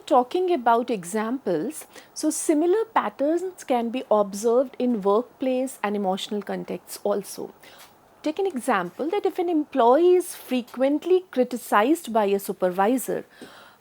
talking about examples, so similar patterns can be observed in workplace and emotional contexts also. Take an example that if an employee is frequently criticized by a supervisor,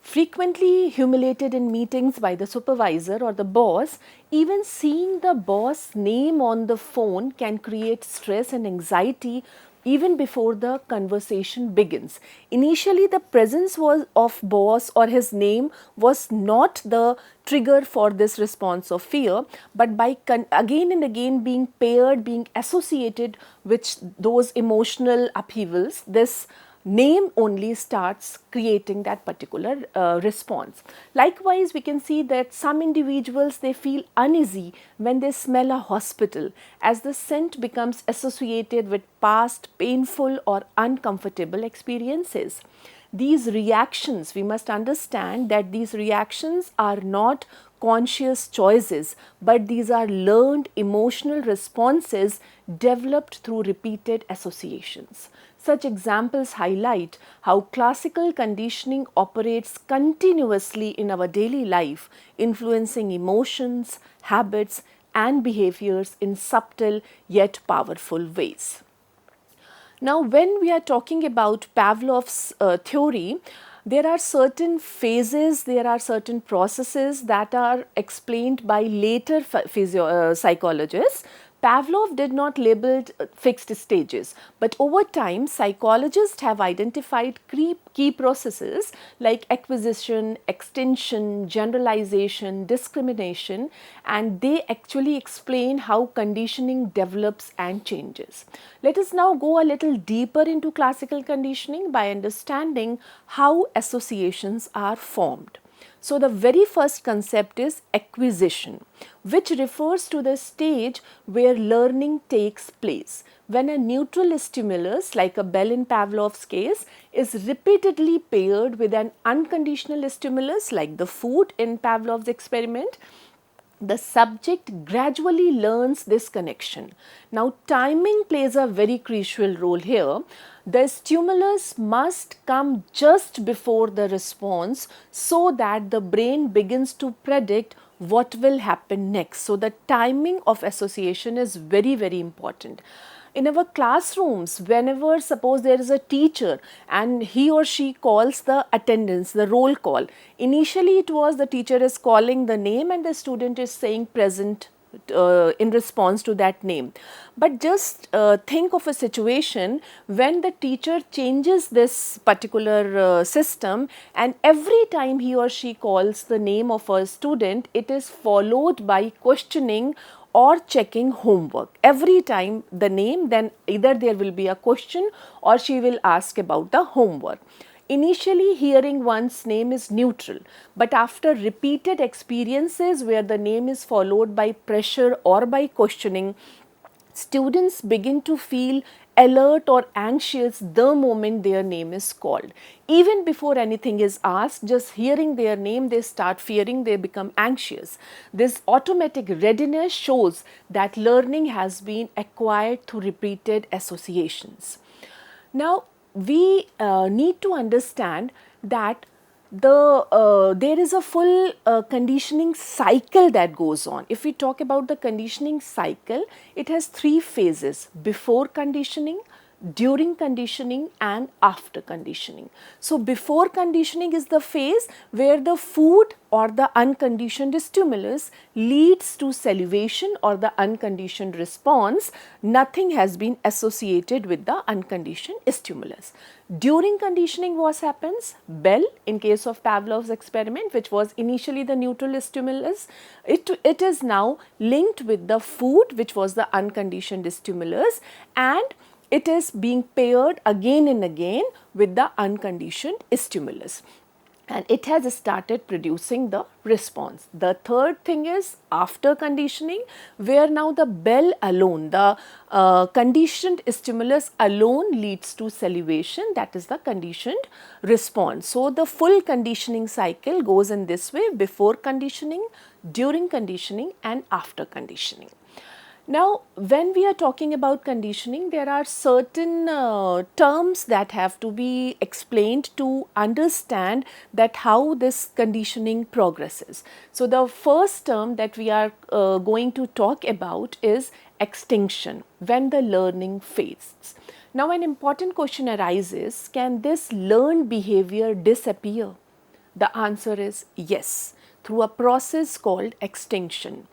frequently humiliated in meetings by the supervisor or the boss, even seeing the boss name on the phone can create stress and anxiety even before the conversation begins. Initially, the presence was of boss or his name was not the trigger for this response of fear, but by again and again being paired, being associated with those emotional upheavals, this name only starts creating that particular response. Likewise, we can see that some individuals, they feel uneasy when they smell a hospital, as the scent becomes associated with past painful or uncomfortable experiences. These reactions, we must understand that these reactions are not conscious choices, but these are learned emotional responses developed through repeated associations. Such examples highlight how classical conditioning operates continuously in our daily life, influencing emotions, habits, and behaviors in subtle yet powerful ways. Now, when we are talking about Pavlov's theory, there are certain phases, there are certain processes that are explained by later psychologists. Pavlov did not label fixed stages, but over time, psychologists have identified key processes like acquisition, extension, generalization, discrimination, and they actually explain how conditioning develops and changes. Let us now go a little deeper into classical conditioning by understanding how associations are formed. So, the very first concept is acquisition, which refers to the stage where learning takes place. When a neutral stimulus, like a bell in Pavlov's case, is repeatedly paired with an unconditional stimulus, like the food in Pavlov's experiment, the subject gradually learns this connection. Now, timing plays a very crucial role here. The stimulus must come just before the response so that the brain begins to predict what will happen next. So, the timing of association is very, very important. In our classrooms, whenever suppose there is a teacher and he or she calls the attendance, the roll call, initially it was the teacher is calling the name and the student is saying present in response to that name. But just think of a situation when the teacher changes this particular system, and every time he or she calls the name of a student, it is followed by questioning or checking homework. Every time the name, then either there will be a question or she will ask about the homework. Initially, hearing one's name is neutral, but after repeated experiences where the name is followed by pressure or by questioning, students begin to feel alert or anxious the moment their name is called. Even before anything is asked, just hearing their name, they start fearing, they become anxious. This automatic readiness shows that learning has been acquired through repeated associations. Now, we need to understand that there is a full conditioning cycle that goes on. If we talk about the conditioning cycle, it has three phases: before conditioning, during conditioning, and after conditioning. So, before conditioning is the phase where the food or the unconditioned stimulus leads to salivation or the unconditioned response. Nothing has been associated with the unconditioned stimulus. During conditioning, what happens? Bell, in case of Pavlov's experiment, which was initially the neutral stimulus, it is now linked with the food, which was the unconditioned stimulus, and it is being paired again and again with the unconditioned stimulus, and it has started producing the response. The third thing is after conditioning, where now the bell alone, the conditioned stimulus alone leads to salivation, that is the conditioned response. So, the full conditioning cycle goes in this way: before conditioning, during conditioning, and after conditioning. Now, when we are talking about conditioning, there are certain terms that have to be explained to understand that how this conditioning progresses. So, the first term that we are going to talk about is extinction, when the learning fades. Now, an important question arises, can this learned behavior disappear? The answer is yes, through a process called extinction.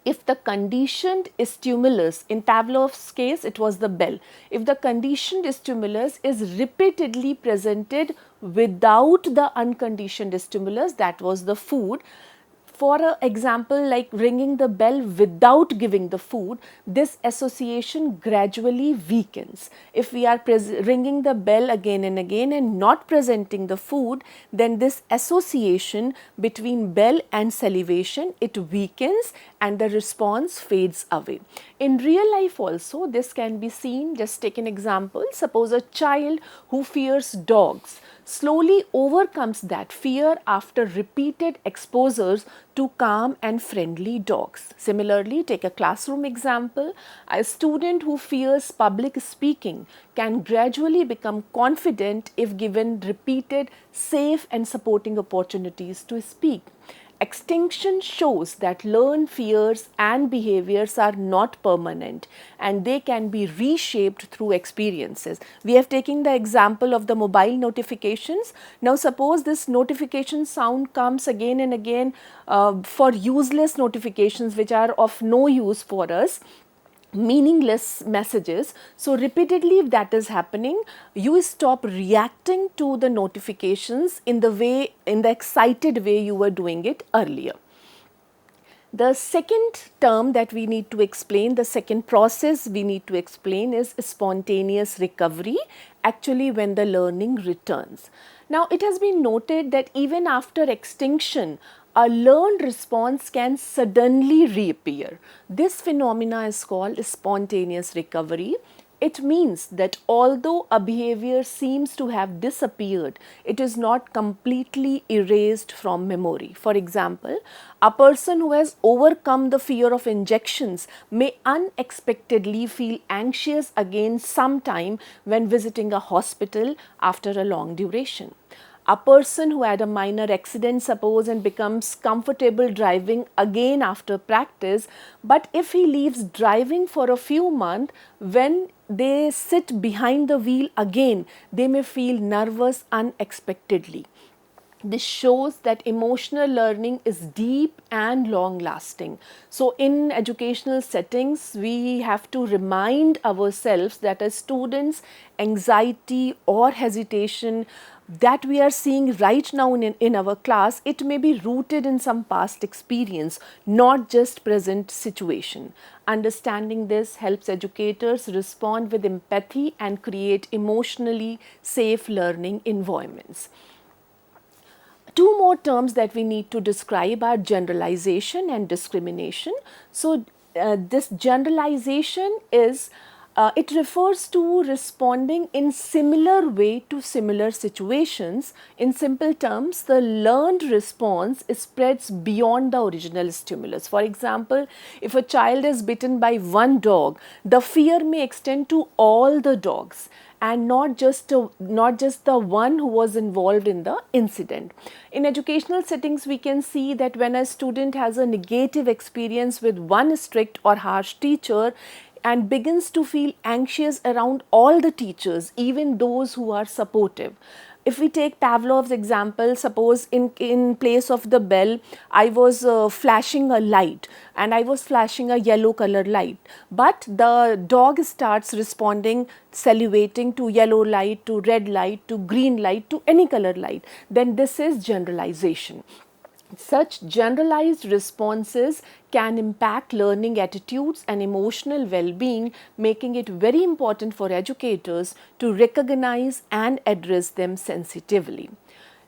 If the conditioned stimulus, in Pavlov's case it was the bell, if the conditioned stimulus is repeatedly presented without the unconditioned stimulus, that was the food, for an example like ringing the bell without giving the food, this association gradually weakens. If we are ringing the bell again and not presenting the food, then this association between bell and salivation, it weakens and the response fades away. In real life also this can be seen. Just take an example. Suppose a child who fears dogs slowly overcomes that fear after repeated exposures to calm and friendly dogs. Similarly, take a classroom example. A student who fears public speaking can gradually become confident if given repeated safe and supporting opportunities to speak. Extinction shows that learned fears and behaviors are not permanent and they can be reshaped through experiences. We have taken the example of the mobile notifications. Now, suppose this notification sound comes again and again for useless notifications which are of no use for us, meaningless messages. So, repeatedly if that is happening, you stop reacting to the notifications in the excited way you were doing it earlier. The second term that we need to explain, the second process we need to explain is spontaneous recovery, actually when the learning returns. Now, it has been noted that even after extinction, a learned response can suddenly reappear. This phenomena is called spontaneous recovery. It means that although a behavior seems to have disappeared, it is not completely erased from memory. For example, a person who has overcome the fear of injections may unexpectedly feel anxious again sometime when visiting a hospital after a long duration. A person who had a minor accident, suppose, and becomes comfortable driving again after practice, but if he leaves driving for a few months, when they sit behind the wheel again, they may feel nervous unexpectedly. This shows that emotional learning is deep and long lasting. So, in educational settings, we have to remind ourselves that a student's anxiety or hesitation that we are seeing right now in our class, it may be rooted in some past experience, not just present situation. Understanding this helps educators respond with empathy and create emotionally safe learning environments. Two more terms that we need to describe are generalization and discrimination. So, this generalization is it refers to responding in similar way to similar situations. In simple terms, the learned response spreads beyond the original stimulus. For example, if a child is bitten by one dog, the fear may extend to all the dogs and not just the one who was involved in the incident. In educational settings, we can see that when a student has a negative experience with one strict or harsh teacher and begins to feel anxious around all the teachers, even those who are supportive. If we take Pavlov's example, suppose in place of the bell, I was flashing a light and I was flashing a yellow color light. But the dog starts responding, salivating to yellow light, to red light, to green light, to any color light. Then this is generalization. Such generalized responses can impact learning attitudes and emotional well-being, making it very important for educators to recognize and address them sensitively.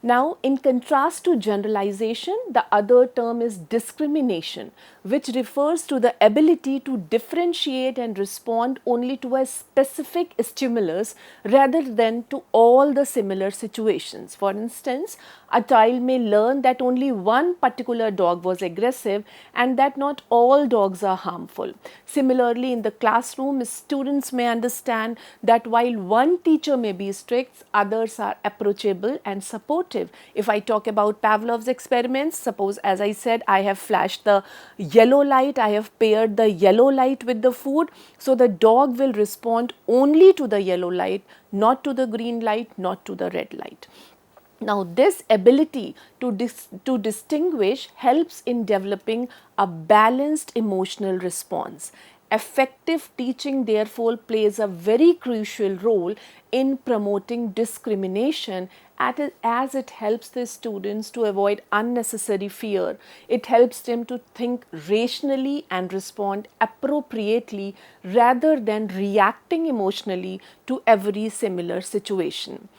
Now, in contrast to generalization, the other term is discrimination, which refers to the ability to differentiate and respond only to a specific stimulus rather than to all the similar situations. For instance, a child may learn that only one particular dog was aggressive and that not all dogs are harmful. Similarly, in the classroom, students may understand that while one teacher may be strict, others are approachable and supportive. If I talk about Pavlov's experiments, suppose as I said, I have flashed the yellow light, I have paired the yellow light with the food, so the dog will respond only to the yellow light, not to the green light, not to the red light. Now, this ability to distinguish helps in developing a balanced emotional response. Effective teaching therefore plays a very crucial role in promoting discrimination as it helps the students to avoid unnecessary fear. It helps them to think rationally and respond appropriately rather than reacting emotionally to every similar situation.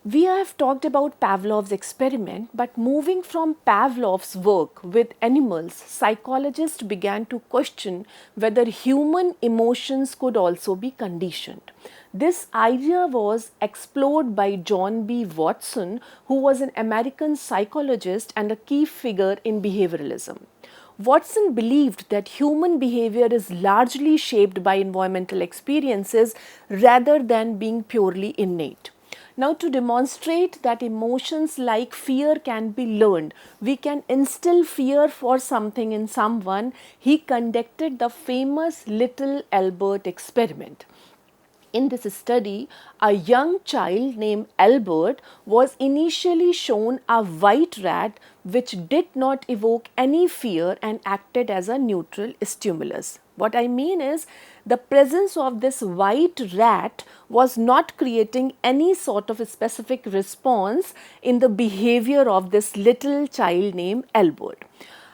We have talked about Pavlov's experiment, but moving from Pavlov's work with animals, psychologists began to question whether human emotions could also be conditioned. This idea was explored by John B. Watson, who was an American psychologist and a key figure in behavioralism. Watson believed that human behavior is largely shaped by environmental experiences rather than being purely innate. Now, to demonstrate that emotions like fear can be learned, we can instill fear for something in someone, he conducted the famous Little Albert experiment. In this study, a young child named Albert was initially shown a white rat which did not evoke any fear and acted as a neutral stimulus. What I mean is, the presence of this white rat was not creating any sort of a specific response in the behavior of this little child named Albert.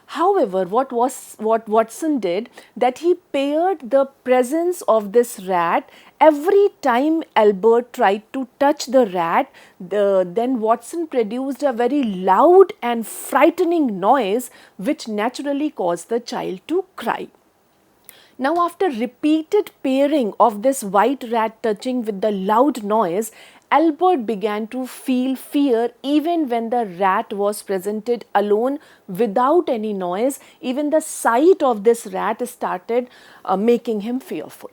However, what Watson did, that he paired the presence of this rat every time Albert tried to touch the rat, then Watson produced a very loud and frightening noise which naturally caused the child to cry. Now, after repeated pairing of this white rat touching with the loud noise, Albert began to feel fear even when the rat was presented alone without any noise. Even the sight of this rat started making him fearful.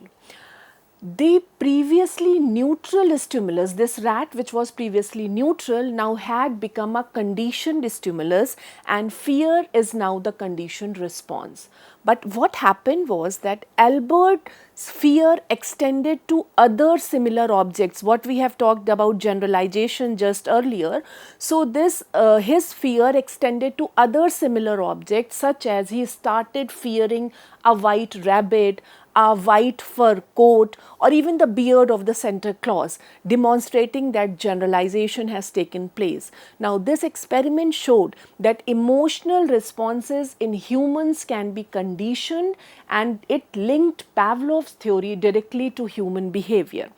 The previously neutral stimulus, this rat which was previously neutral, now had become a conditioned stimulus, and fear is now the conditioned response. But what happened was that Albert's fear extended to other similar objects, what we have talked about generalization just earlier. So this his fear extended to other similar objects, such as he started fearing a white rabbit, a white fur coat, or even the beard of the Santa Claus, demonstrating that generalization has taken place. Now, this experiment showed that emotional responses in humans can be conditioned, and it linked Pavlov's theory directly to human behavior.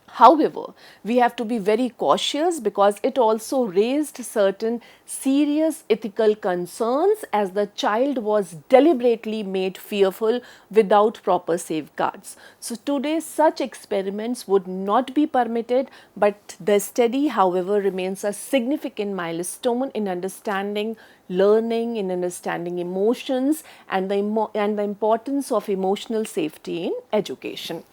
However, we have to be very cautious because it also raised certain serious ethical concerns, as the child was deliberately made fearful without proper safeguards. So today such experiments would not be permitted, but the study, however, remains a significant milestone in understanding learning, in understanding emotions, and the importance of emotional safety in education.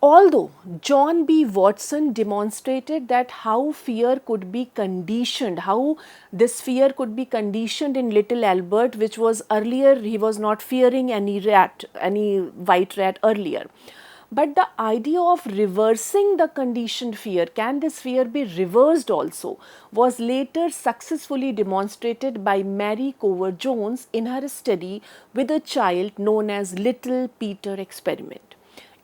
Although John B. Watson demonstrated that how fear could be conditioned, how this fear could be conditioned in little Albert, which was earlier, he was not fearing any rat, any white rat earlier. But the idea of reversing the conditioned fear, can this fear be reversed also, was later successfully demonstrated by Mary Cover Jones in her study with a child known as Little Peter experiment.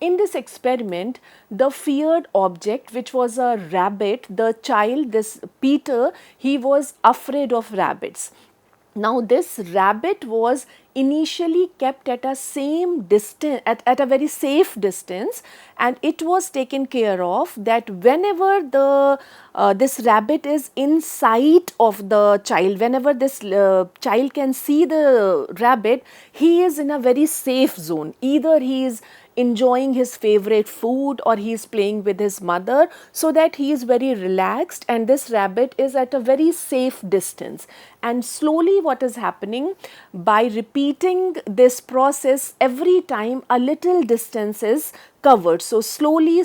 In this experiment, the feared object, which was a rabbit, the child, this Peter, he was afraid of rabbits. Now this rabbit was initially kept at a same distance, at a very safe distance, and it was taken care of that whenever the this rabbit is in sight of the child, whenever this child can see the rabbit, he is in a very safe zone. Either he is enjoying his favorite food or he is playing with his mother, so that he is very relaxed and this rabbit is at a very safe distance. And slowly what is happening, by repeating this process every time, a little distance is covered. So slowly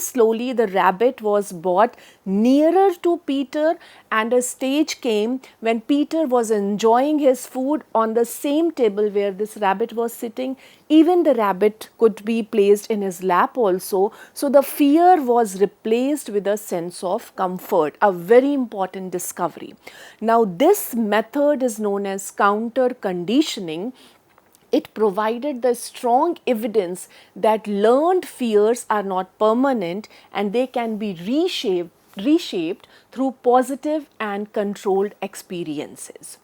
the rabbit was brought nearer to Peter, and a stage came when Peter was enjoying his food on the same table where this rabbit was sitting. Even the rabbit could be placed in his lap also. So the fear was replaced with a sense of comfort, a very important discovery. Now this method is known as counter conditioning. It provided the strong evidence that learned fears are not permanent and they can be reshaped through positive and controlled experiences.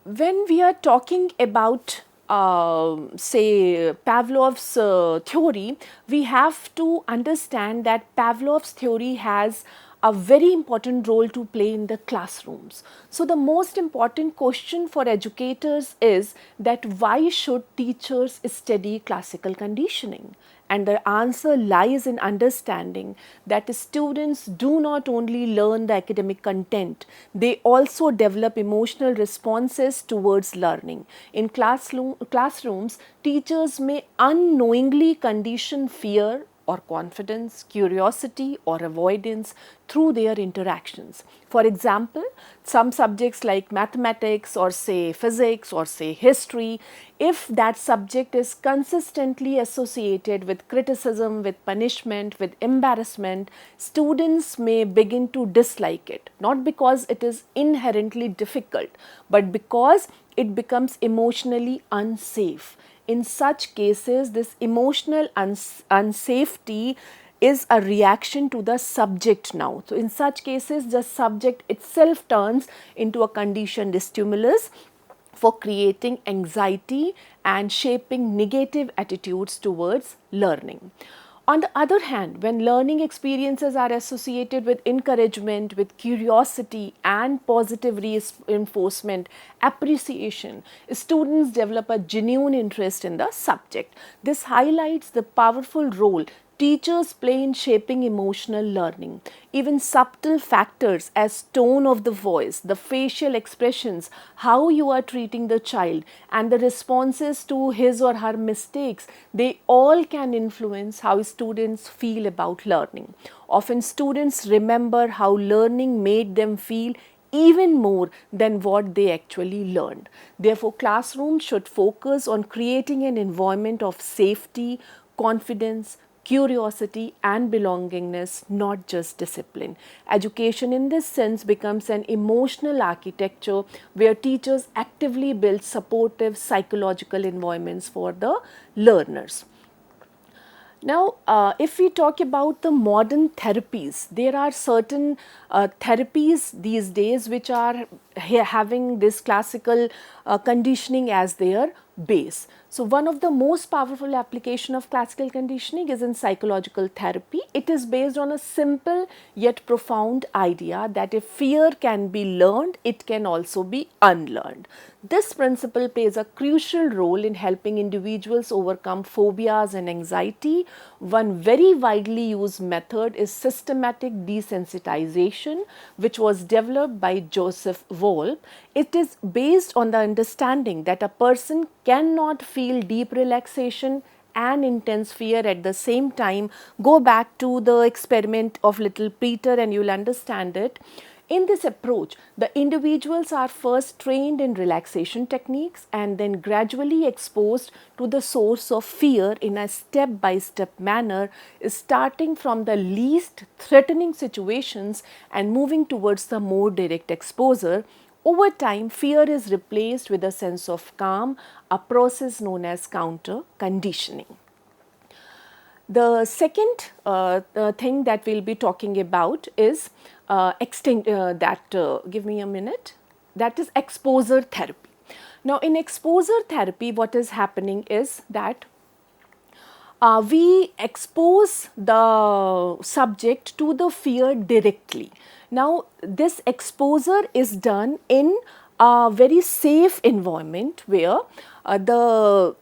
When we are talking about say Pavlov's theory, we have to understand that Pavlov's theory has a very important role to play in the classrooms. So the most important question for educators is that why should teachers study classical conditioning? And the answer lies in understanding that students do not only learn the academic content, they also develop emotional responses towards learning. In classrooms, teachers may unknowingly condition fear or confidence, curiosity or avoidance through their interactions. For example, some subjects like mathematics or say physics or say history, if that subject is consistently associated with criticism, with punishment, with embarrassment, students may begin to dislike it, not because it is inherently difficult, but because it becomes emotionally unsafe. In such cases, this emotional unsafety is a reaction to the subject now. So in such cases, the subject itself turns into a conditioned stimulus for creating anxiety and shaping negative attitudes towards learning. On the other hand, when learning experiences are associated with encouragement, with curiosity and positive reinforcement, appreciation, students develop a genuine interest in the subject. This highlights the powerful role teachers play in shaping emotional learning. Even subtle factors as tone of the voice, the facial expressions, how you are treating the child, and the responses to his or her mistakes, they all can influence how students feel about learning. Often students remember how learning made them feel even more than what they actually learned. Therefore, classrooms should focus on creating an environment of safety, confidence, curiosity and belongingness, not just discipline. Education in this sense becomes an emotional architecture where teachers actively build supportive psychological environments for the learners. Now, if we talk about the modern therapies, there are certain therapies these days which are having this classical conditioning as their base. So, one of the most powerful application of classical conditioning is in psychological therapy. It is based on a simple yet profound idea that if fear can be learned, it can also be unlearned. This principle plays a crucial role in helping individuals overcome phobias and anxiety. One very widely used method is systematic desensitization, which was developed by Joseph Wolf. It is based on the understanding that a person cannot feel deep relaxation and intense fear at the same time. Go back to the experiment of little Peter and you will understand it. In this approach, the individuals are first trained in relaxation techniques and then gradually exposed to the source of fear in a step-by-step manner, starting from the least threatening situations and moving towards the more direct exposure. Over time, fear is replaced with a sense of calm, a process known as counter conditioning. The second thing that we'll be talking about is give me a minute. that is exposure therapy. Now, in exposure therapy, what is happening is that we expose the subject to the fear directly. Now, this exposure is done in a very safe environment where the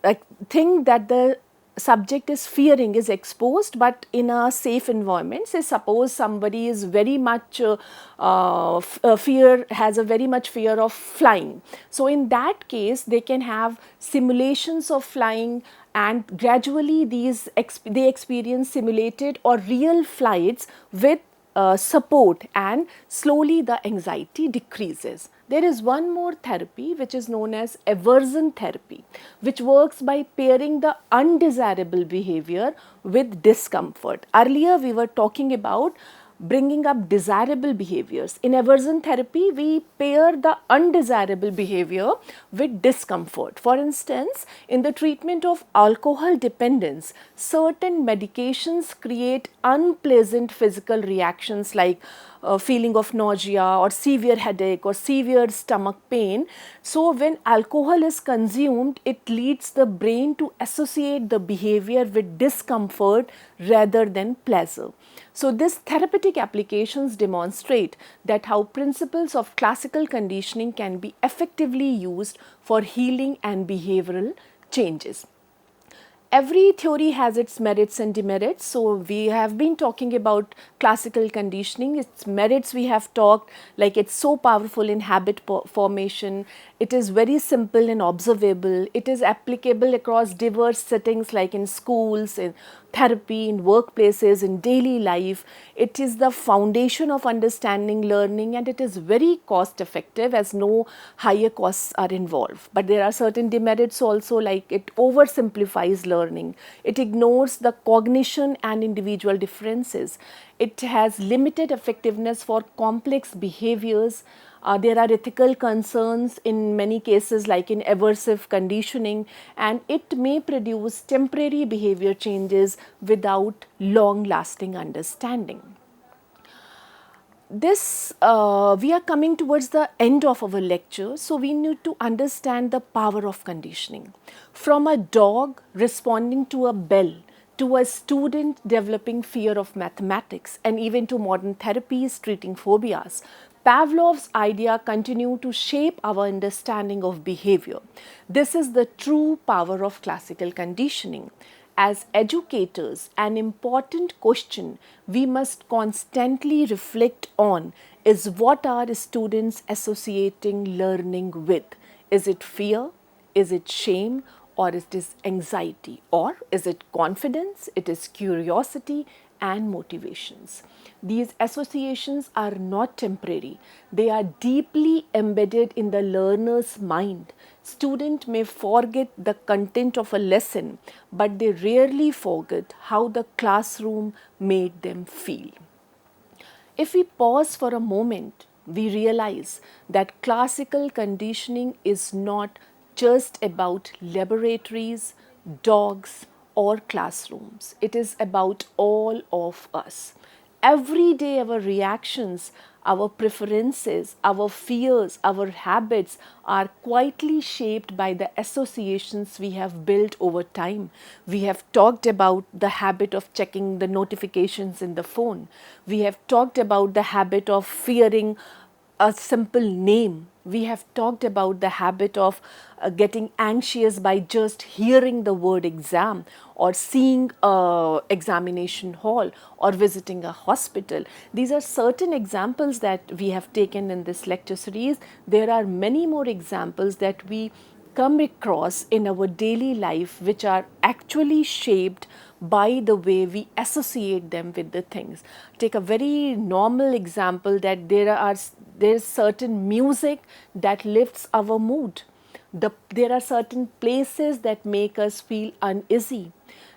thing that the subject is fearing is exposed, but in a safe environment. Say suppose somebody is very much has a very much fear of flying. So in that case they can have simulations of flying, and gradually they experience simulated or real flights with support, and slowly the anxiety decreases. There is one more therapy which is known as aversion therapy, which works by pairing the undesirable behavior with discomfort. Earlier we were talking about bringing up desirable behaviors. In aversion therapy, we pair the undesirable behavior with discomfort. For instance, in the treatment of alcohol dependence, certain medications create unpleasant physical reactions like feeling of nausea or severe headache or severe stomach pain. So when alcohol is consumed, it leads the brain to associate the behavior with discomfort rather than pleasure. So these therapeutic applications demonstrate that how principles of classical conditioning can be effectively used for healing and behavioral changes. Every theory has its merits and demerits. So we have been talking about classical conditioning. Its merits we have talked, like it's so powerful in habit formation. It is very simple and observable. It is applicable across diverse settings like in schools, in therapy, in workplaces, in daily life. It is the foundation of understanding, learning, and it is very cost effective as no higher costs are involved. But there are certain demerits also, like it oversimplifies learning. It ignores the cognition and individual differences. It has limited effectiveness for complex behaviors. There are ethical concerns in many cases like in aversive conditioning, and it may produce temporary behavior changes without long lasting understanding. This we are coming towards the end of our lecture, so we need to understand the power of conditioning. From a dog responding to a bell, to a student developing fear of mathematics, and even to modern therapies treating phobias, Pavlov's idea continue to shape our understanding of behavior. This is the true power of classical conditioning. As educators, an important question we must constantly reflect on is what are students associating learning with? Is it fear? Is it shame? Or is it anxiety? Or is it confidence? It is curiosity and motivations. These associations are not temporary. They are deeply embedded in the learner's mind. Student may forget the content of a lesson, but they rarely forget how the classroom made them feel. If we pause for a moment, we realize that classical conditioning is not just about laboratories, dogs, or classrooms. It is about all of us. Every day our reactions, our preferences, our fears, our habits are quietly shaped by the associations we have built over time. We have talked about the habit of checking the notifications in the phone. We have talked about the habit of fearing a simple name. We have talked about the habit of getting anxious by just hearing the word exam, or seeing a examination hall, or visiting a hospital. These are certain examples that we have taken in this lecture series. There are many more examples that we come across in our daily life which are actually shaped by the way we associate them with the things. Take a very normal example that there's certain music that lifts our mood. There are certain places that make us feel uneasy.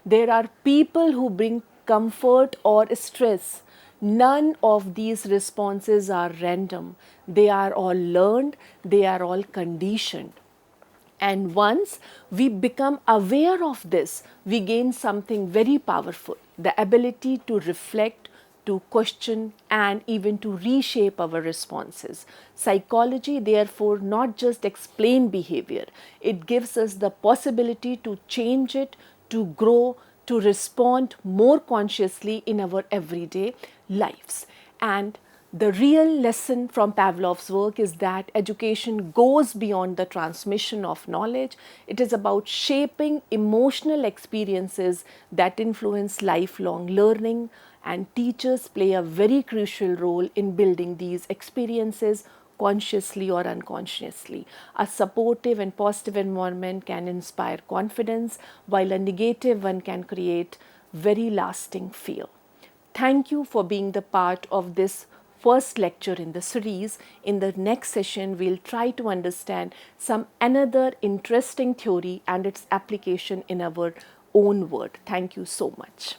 There are people who bring comfort or stress. None of these responses are random. They are all learned, they are all conditioned. And once we become aware of this, we gain something very powerful, the ability to reflect, to question, and even to reshape our responses. Psychology, therefore, not just explain behavior, it gives us the possibility to change it, to grow, to respond more consciously in our everyday lives. And the real lesson from Pavlov's work is that education goes beyond the transmission of knowledge. It is about shaping emotional experiences that influence lifelong learning, and teachers play a very crucial role in building these experiences consciously or unconsciously. A supportive and positive environment can inspire confidence, while a negative one can create very lasting fear. Thank you for being the part of this first lecture in the series. In the next session, we'll try to understand some another interesting theory and its application in our own world. Thank you so much.